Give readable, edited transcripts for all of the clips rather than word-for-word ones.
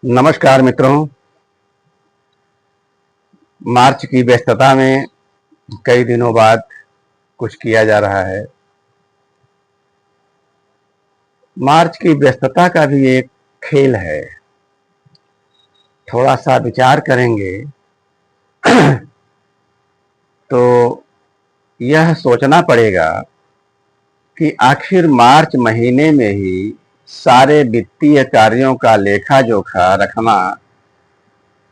नमस्कार मित्रों। मार्च की व्यस्तता में कई दिनों बाद कुछ किया जा रहा है। मार्च की व्यस्तता का भी एक खेल है। थोड़ा सा विचार करेंगे तो यह सोचना पड़ेगा कि आखिर मार्च महीने में ही सारे वित्तीय कार्यों का लेखा जोखा रखना,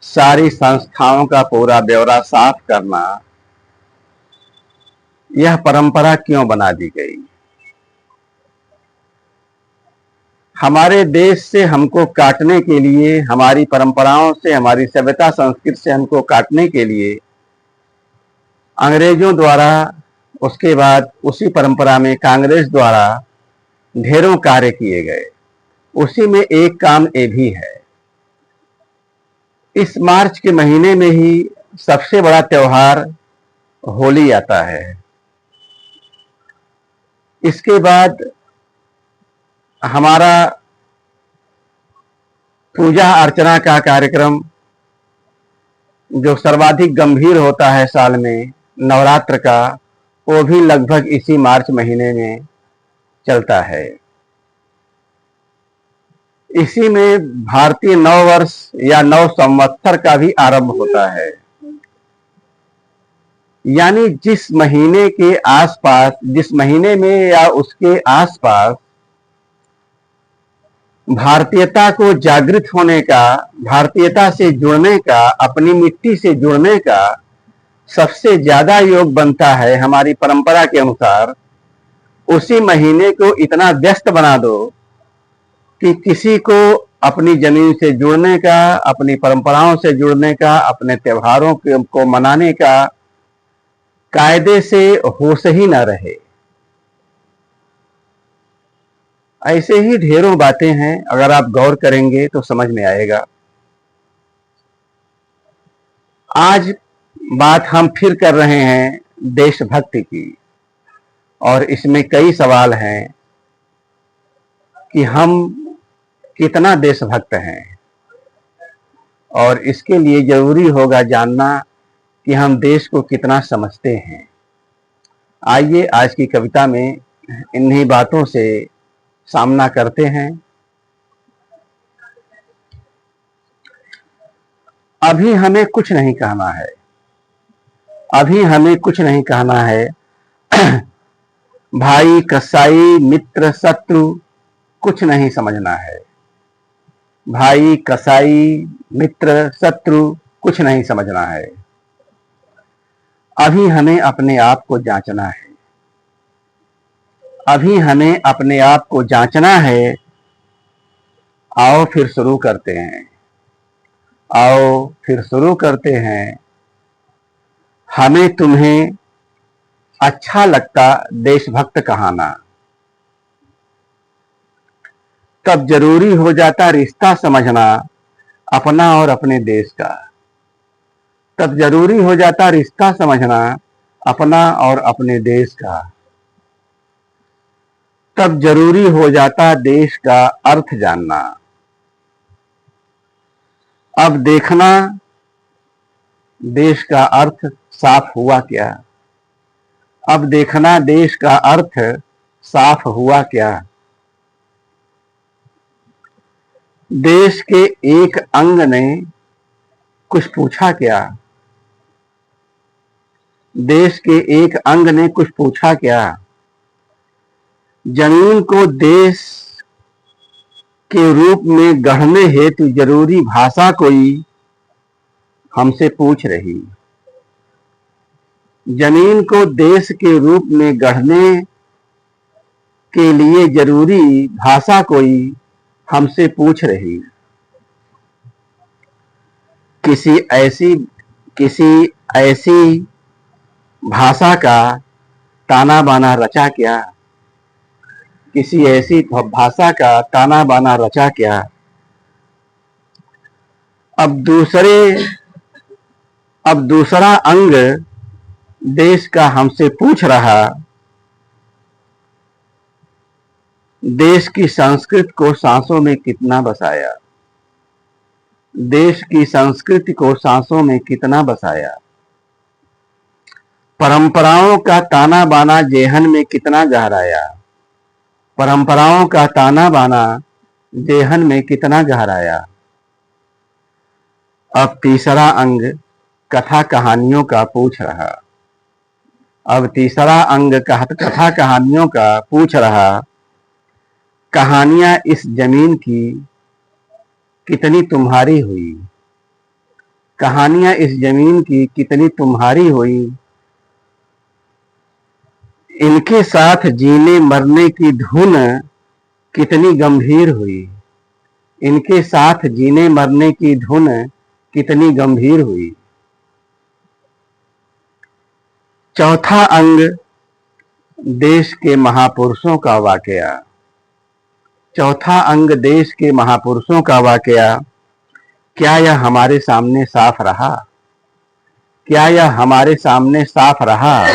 सारी संस्थाओं का पूरा ब्यौरा साफ करना, यह परंपरा क्यों बना दी गई। हमारे देश से हमको काटने के लिए, हमारी परंपराओं से, हमारी सभ्यता संस्कृति से हमको काटने के लिए अंग्रेजों द्वारा, उसके बाद उसी परंपरा में कांग्रेस द्वारा ढेरों कार्य किए गए। उसी में एक काम ये भी है। इस मार्च के महीने में ही सबसे बड़ा त्योहार होली आता है। इसके बाद हमारा पूजा अर्चना का कार्यक्रम जो सर्वाधिक गंभीर होता है साल में, नवरात्र का, वो भी लगभग इसी मार्च महीने में चलता है। इसी में भारतीय नव वर्ष या नव संवत्सर का भी आरंभ होता है। यानी जिस महीने के आसपास, जिस महीने में या उसके आसपास भारतीयता को जागृत होने का, भारतीयता से जुड़ने का, अपनी मिट्टी से जुड़ने का सबसे ज्यादा योग बनता है हमारी परंपरा के अनुसार, उसी महीने को इतना व्यस्त बना दो कि किसी को अपनी जमीन से जुड़ने का, अपनी परंपराओं से जुड़ने का, अपने त्योहारों को मनाने का कायदे से होश ही न रहे। ऐसे ही ढेरों बातें हैं, अगर आप गौर करेंगे तो समझ में आएगा। आज बात हम फिर कर रहे हैं देशभक्ति की, और इसमें कई सवाल हैं कि हम कितना देशभक्त हैं, और इसके लिए जरूरी होगा जानना कि हम देश को कितना समझते हैं। आइए आज की कविता में इन्हीं बातों से सामना करते हैं। अभी हमें कुछ नहीं कहना है, अभी हमें कुछ नहीं कहना है। भाई कसाई मित्र शत्रु कुछ नहीं समझना है। भाई कसाई मित्र शत्रु कुछ नहीं समझना है। अभी हमें अपने आप को जांचना है। अभी हमें अपने आप को जांचना है। आओ फिर शुरू करते हैं, आओ फिर शुरू करते हैं। हमें तुम्हें अच्छा लगता देशभक्त कहाना, तब जरूरी हो जाता रिश्ता समझना अपना और अपने देश का। तब जरूरी हो जाता रिश्ता समझना अपना और अपने देश का। तब जरूरी हो जाता देश का अर्थ जानना। अब देखना देश का अर्थ साफ हुआ क्या। अब देखना देश का अर्थ साफ हुआ क्या। देश के एक अंग ने कुछ पूछा क्या। देश के एक अंग ने कुछ पूछा क्या। जमीन को देश के रूप में गढ़ने हेतु जरूरी भाषा कोई हमसे पूछ रही। जमीन को देश के रूप में गढ़ने के लिए जरूरी भाषा कोई हमसे पूछ रही। किसी ऐसी भाषा का ताना बाना रचा क्या। किसी ऐसी भाषा का ताना बाना रचा क्या। अब दूसरा अंग देश का हमसे पूछ रहा, देश की संस्कृति को सांसों में कितना बसाया। देश की संस्कृति को सांसों में कितना बसाया। परंपराओं का ताना बाना जेहन में कितना गहराया। परंपराओं का ताना बाना जेहन में कितना गहराया। अब तीसरा अंग कथा कहानियों का पूछ रहा। अब तीसरा अंग कथा कहानियों का पूछ रहा। कहानियां इस जमीन की कितनी तुम्हारी हुई। कहानियां इस जमीन की कितनी तुम्हारी हुई। इनके साथ जीने मरने की धुन कितनी गंभीर हुई। इनके साथ जीने मरने की धुन कितनी गंभीर हुई। चौथा अंग देश के महापुरुषों का वाकया। चौथा अंग देश के महापुरुषों का वाकया। क्या यह हमारे सामने साफ रहा। क्या यह हमारे सामने साफ रहा।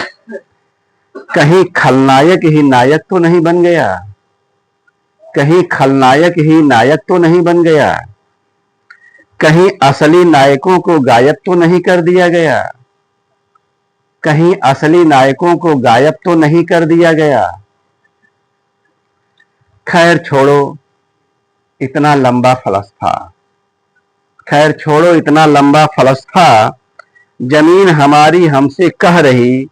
कहीं खलनायक ही नायक तो नहीं बन गया। कहीं खलनायक ही नायक तो नहीं बन गया। कहीं असली नायकों को गायब तो नहीं कर दिया गया। कहीं असली नायकों को गायब तो नहीं कर दिया गया। खैर छोड़ो इतना लंबा फलसफा। खैर छोड़ो इतना लंबा फलसफा। जमीन हमारी हमसे कह रही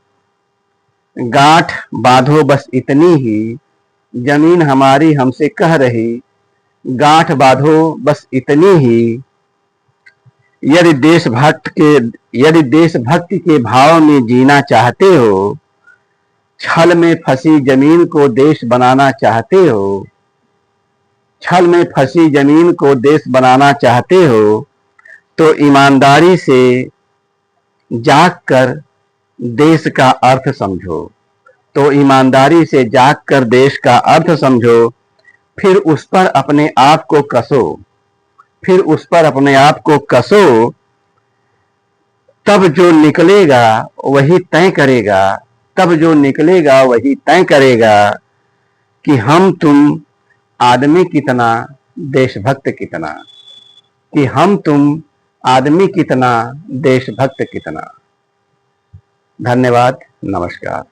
गांठ बांधो बस इतनी ही। जमीन हमारी हमसे कह रही गांठ बांधो बस इतनी ही। यदि देशभक्ति के भाव में जीना चाहते हो। छल में फंसी जमीन को देश बनाना चाहते हो। छल में फंसी जमीन को देश बनाना चाहते हो तो ईमानदारी से जाग कर देश का अर्थ समझो। तो ईमानदारी से जाग कर देश का अर्थ समझो। फिर उस पर अपने आप को कसो। फिर उस पर अपने आप को कसो। तब जो निकलेगा वही तय करेगा। तब जो निकलेगा वही तय करेगा कि हम तुम आदमी कितना देशभक्त कितना। कि हम तुम आदमी कितना देशभक्त कितना। धन्यवाद। नमस्कार।